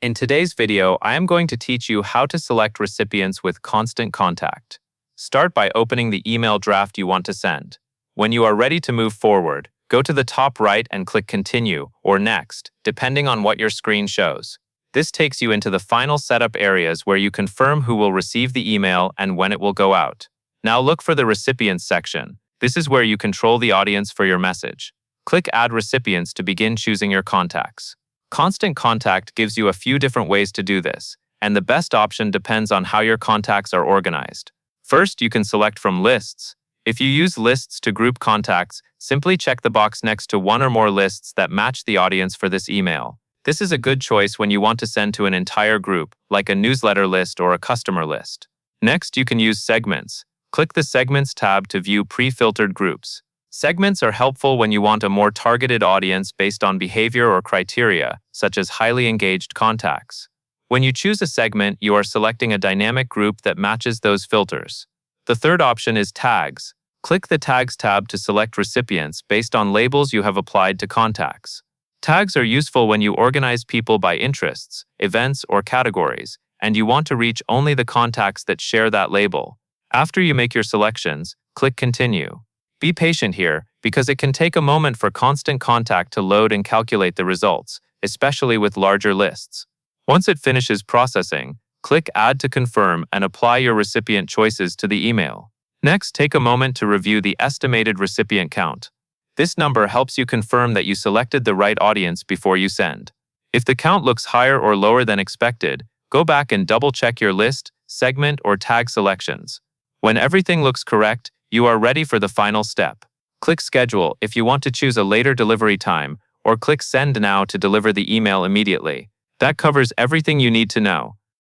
In today's video, I am going to teach you how to select recipients with constant contact. Start by opening the email draft you want to send. When you are ready to move forward, go to the top right and click Continue or Next, depending on what your screen shows. This takes you into the final setup areas where you confirm who will receive the email and when it will go out. Now look for the Recipients section. This is where you control the audience for your message. Click Add Recipients to begin choosing your contacts. Constant contact gives you a few different ways to do this, and the best option depends on how your contacts are organized. First, you can select from lists. If you use lists to group contacts, simply check the box next to one or more lists that match the audience for this email. This is a good choice when you want to send to an entire group, like a newsletter list or a customer list. Next, you can use segments. Click the Segments tab to view pre-filtered groups. Segments are helpful when you want a more targeted audience based on behavior or criteria, such as highly engaged contacts. When you choose a segment, you are selecting a dynamic group that matches those filters. The third option is tags. Click the Tags tab to select recipients based on labels you have applied to contacts. Tags are useful when you organize people by interests, events, or categories, and you want to reach only the contacts that share that label. After you make your selections, click Continue. Be patient here, because it can take a moment for constant contact to load and calculate the results, especially with larger lists. Once it finishes processing, click Add to confirm and apply your recipient choices to the email. Next, take a moment to review the estimated recipient count. This number helps you confirm that you selected the right audience before you send. If the count looks higher or lower than expected, go back and double-check your list, segment, or tag selections. When everything looks correct, you are ready for the final step. Click Schedule if you want to choose a later delivery time, or click Send Now to deliver the email immediately. That covers everything you need to know.